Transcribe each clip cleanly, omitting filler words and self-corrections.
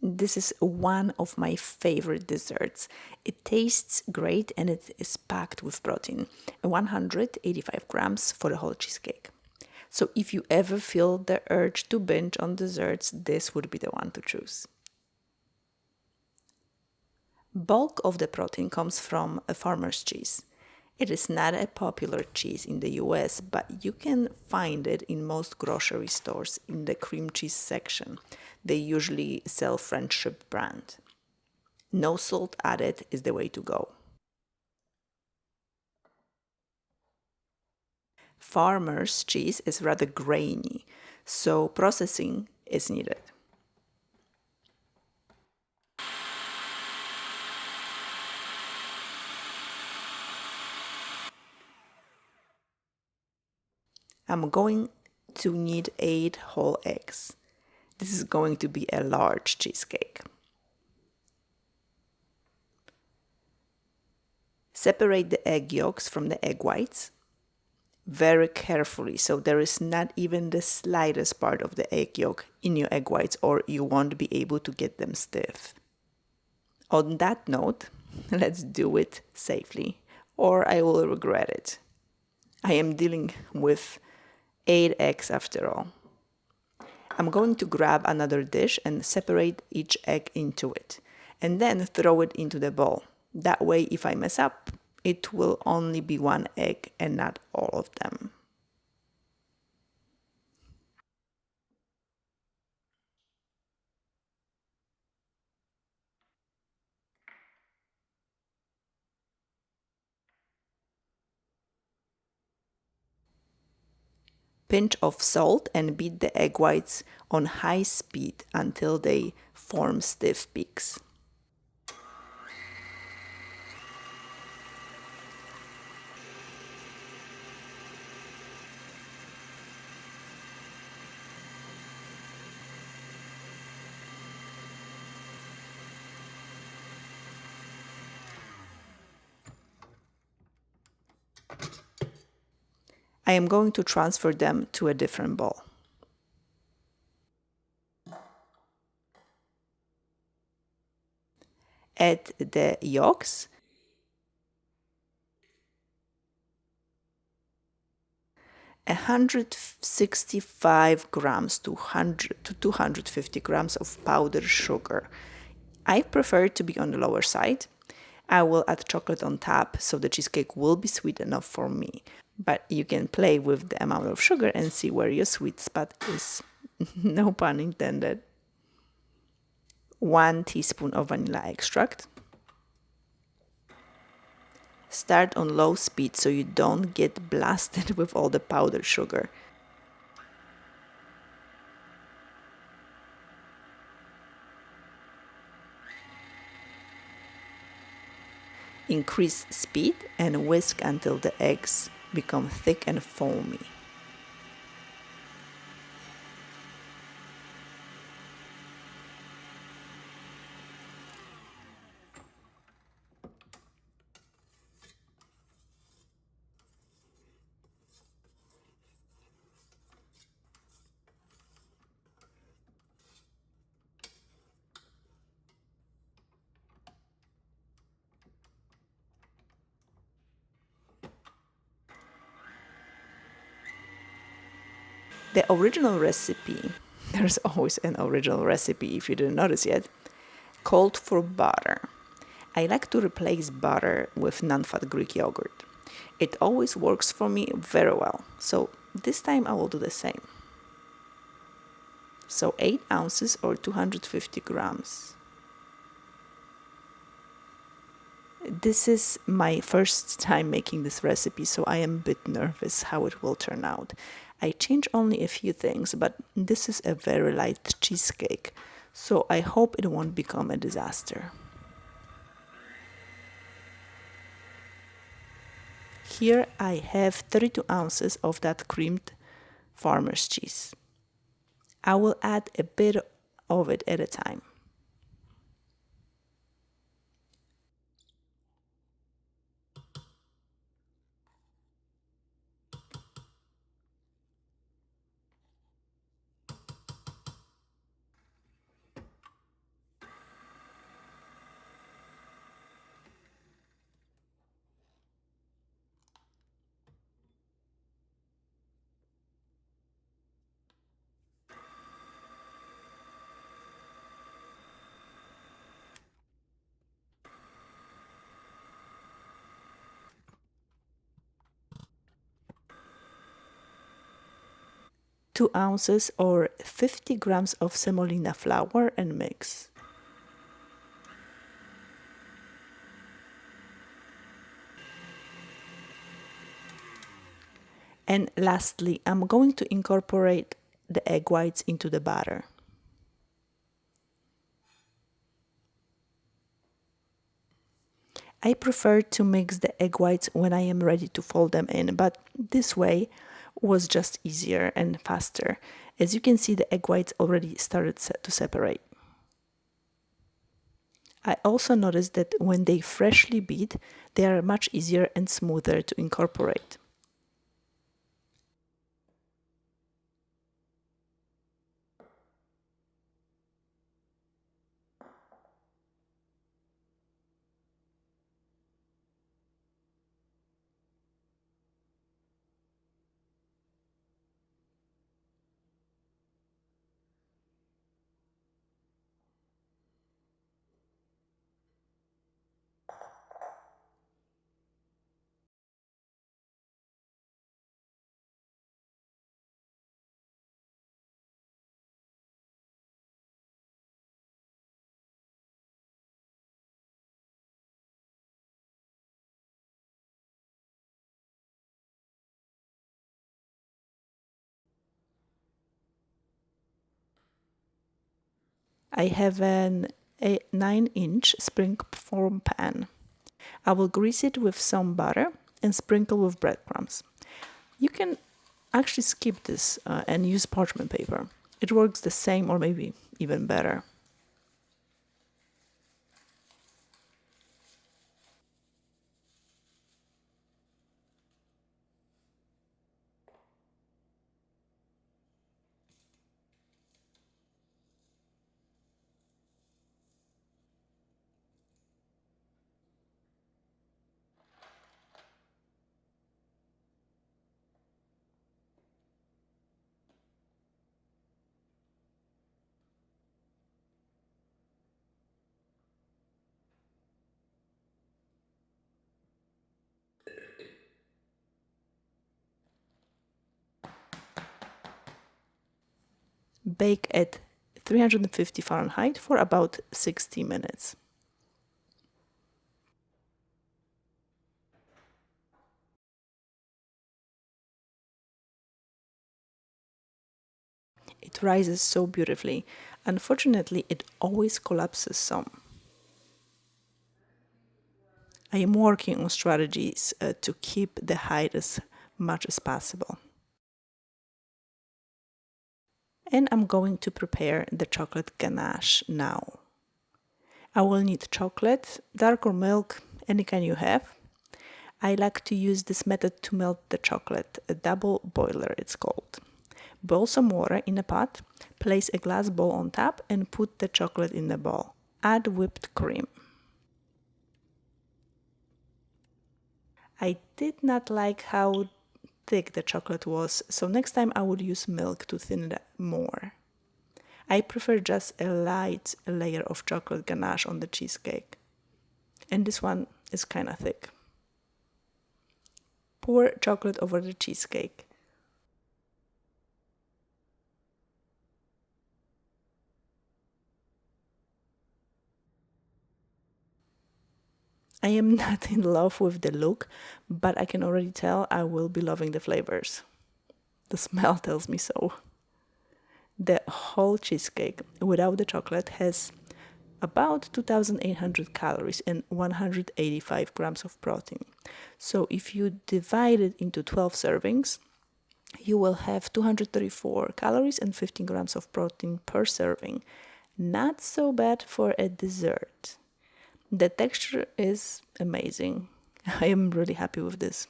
This is one of my favorite desserts. It tastes great and it is packed with protein, 185 grams for the whole cheesecake. So if you ever feel the urge to binge on desserts, this would be the one to choose. Bulk of the protein comes from a farmer's cheese. It is not a popular cheese in the US, but you can find it in most grocery stores in the cream cheese section. They usually sell Friendship brand. No salt added is the way to go. Farmer's cheese is rather grainy, so processing is needed. I'm going to need 8 whole eggs. This is going to be a large cheesecake. Separate the egg yolks from the egg whites very carefully so there is not even the slightest part of the egg yolk in your egg whites or you won't be able to get them stiff. On that note, let's do it safely or I will regret it. I am dealing with 8 eggs after all. I'm going to grab another dish and separate each egg into it and then throw it into the bowl. That way, if I mess up, it will only be one egg and not all of them. Pinch of salt and beat the egg whites on high speed until they form stiff peaks. I am going to transfer them to a different bowl. Add the yolks, 165 grams to 250 grams of powdered sugar. I prefer it to be on the lower side. I will add chocolate on top so the cheesecake will be sweet enough for me. But you can play with the amount of sugar and see where your sweet spot is. No pun intended. 1 teaspoon of vanilla extract. Start on low speed so you don't get blasted with all the powdered sugar. Increase speed and whisk until the eggs become thick and foamy. The original recipe, there's always an original recipe if you didn't notice yet, called for butter. I like to replace butter with non-fat Greek yogurt. It always works for me very well, so this time I will do the same. So 8 ounces or 250 grams. This is my first time making this recipe, so I am a bit nervous how it will turn out. I change only a few things, but this is a very light cheesecake, so I hope it won't become a disaster. Here I have 32 ounces of that creamed farmer's cheese. I will add a bit of it at a time. 2 ounces or 50 grams of semolina flour and mix. And lastly, I'm going to incorporate the egg whites into the batter. I prefer to mix the egg whites when I am ready to fold them in, but this way was just easier and faster. As you can see, the egg whites already started to separate. I also noticed that when they freshly beat, they are much easier and smoother to incorporate. I have a 9-inch springform pan. I will grease it with some butter and sprinkle with breadcrumbs. You can actually skip this and use parchment paper. It works the same or maybe even better. Bake at 350 Fahrenheit for about 60 minutes. It rises so beautifully. Unfortunately, it always collapses some. I am working on strategies to keep the height as much as possible. And I'm going to prepare the chocolate ganache now. I will need chocolate, dark or milk, any kind you have. I like to use this method to melt the chocolate, a double boiler it's called. Boil some water in a pot, place a glass bowl on top and put the chocolate in the bowl. Add whipped cream. I did not like how thick the chocolate was, so next time I would use milk to thin it more. I prefer just a light layer of chocolate ganache on the cheesecake. And this one is kind of thick. Pour chocolate over the cheesecake. I am not in love with the look, but I can already tell I will be loving the flavors. The smell tells me so. The whole cheesecake without the chocolate has about 2,800 calories and 185 grams of protein. So if you divide it into 12 servings, you will have 234 calories and 15 grams of protein per serving. Not so bad for a dessert. The texture is amazing. I am really happy with this.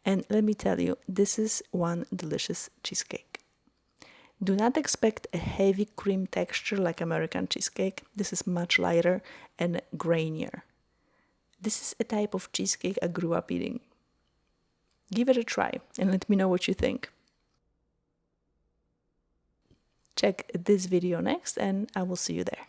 And let me tell you, this is one delicious cheesecake. Do not expect a heavy cream texture like American cheesecake. This is much lighter and grainier. This is a type of cheesecake I grew up eating. Give it a try and let me know what you think. Check this video next and I will see you there.